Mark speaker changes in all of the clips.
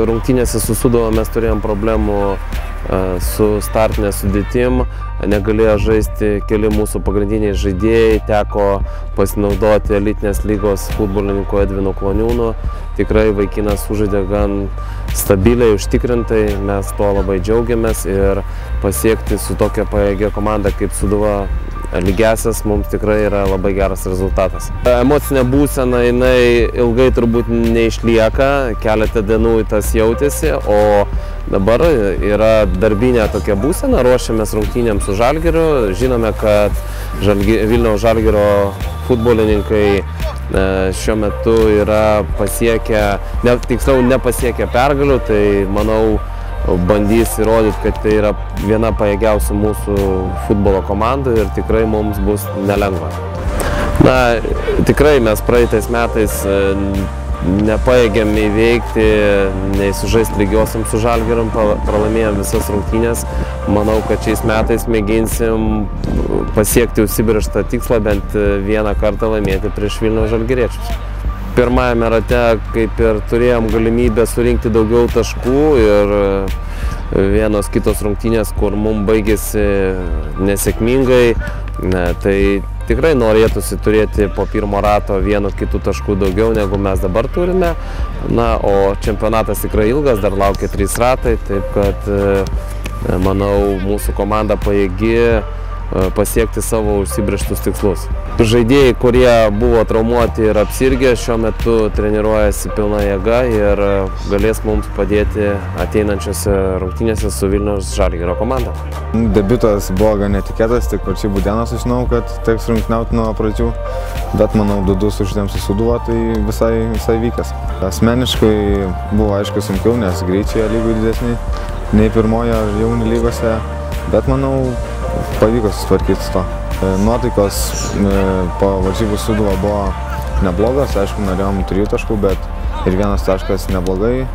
Speaker 1: Rungtynėse su Sūduva mes turėjom problemų su startinė sudėtim, negalėjo žaisti keli mūsų pagrindiniai žaidėjai, teko pasinaudoti elitinės lygos futbolininku Edvinu Kloniūnu. Tikrai vaikinas sužaidė gan stabiliai, užtikrintai, mes to labai džiaugiamės ir pasiekti su tokia pajėgia komanda kaip Sūduva lygiasias mums tikrai yra labai geras rezultatas. Emocinė būsena jinai ilgai turbūt neišlieka, keletą dienų tas jautėsi, o dabar yra darbinė tokia būsena, ruošiamės rungtynėms su Žalgiriu, žinome, kad Vilniaus Žalgirio futbolininkai šiuo metu yra pasiekę, tiksliau nepasiekę pergalių, tai manau bandys įrodyti, kad tai yra viena pajėgiausių mūsų futbolo komandų ir tikrai mums bus nelengva. Tikrai mes praeitais metais nepajėgėm įveikti, nei sužaisti lygiosiam su Žalgiriu, pralaimėjom visas rungtynės. Manau, kad šiais metais mėginsim pasiekti užsibrėžtą tikslą, bent vieną kartą laimėti prieš Vilniaus žalgiriečius. Pirmajame rate kaip ir turėjom galimybę surinkti daugiau taškų ir vienos kitos rungtynės, kur mums baigėsi nesėkmingai, tai tikrai norėtųsi turėti po pirmo rato vienu kitų taškų daugiau, negu mes dabar turime. O čempionatas tikrai ilgas, dar laukia 3 ratai, taip kad manau mūsų komanda pajėgi pasiekti savo užsibrėžtus tikslus. Žaidėjai, kurie buvo traumuoti ir apsirgę, šiuo metu treniruojasi pilna jėga ir galės mums padėti ateinančiose rungtynėse su Vilniaus Žalgirio komanda.
Speaker 2: Debiutas buvo gan netikėtas, tik varžybų dieną sužinojau, kad teks rungtyniauti nuo pradžių, bet manau 2-2 sužaidėm su Sūduva, tai visai vykęs. Asmeniškai buvo aišku sunkiau, nes greičiai lygų didesni nei pirmojo ar jaunių lygose, bet manau pavyko susitvarkyti su to. Nuotaikos po varžybų Sūduva buvo neblogas, aišku, norėjom 3 taškų, bet ir 1 taškas neblogai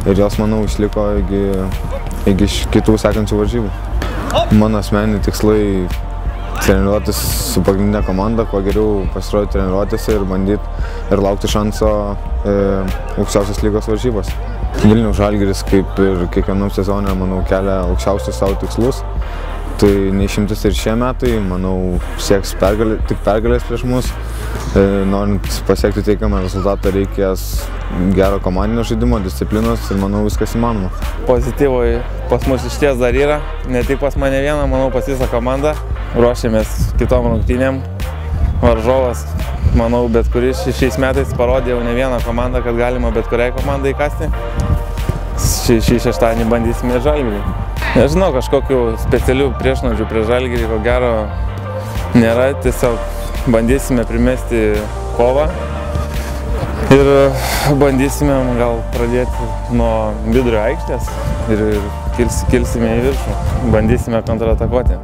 Speaker 2: ir jos, manau, išliko iki kitų sekančių varžybų. Mano asmeniniai tikslai treniruotis su pagrindinė komanda, kuo geriau pasirodyti treniruotėse ir bandyti ir laukti šanso aukščiausios lygos varžybos. Vilniaus Žalgiris, kaip ir kiekvienam sezone, manau, kelia aukščiausius savo tikslus. Tai neišimtis ir šie metai, manau, sieks tik pergalės prieš mus. Norint pasiekti teigiamą rezultatą, reikės gero komandinio žaidimo, disciplinos ir manau viskas įmanoma.
Speaker 3: Pozityvai pas mus išties dar yra, ne tik pas mane vieną, manau pas visą komandą. Ruošiamės kitom rungtynėm. Varžovas, manau, bet kuris šiais metais parodė jau ne vieną komandą, kad galima bet kuriai komandai įkasti. Šį šeštadienį bandysime Žalgirį. Nežinau, kažkokių specialių priešnuodžių prie Žalgirį, ko gero nėra, tiesiog bandysime primesti kovą ir bandysime gal pradėti nuo vidurio aikštės ir kilsime į viršų, bandysime kontratakuoti.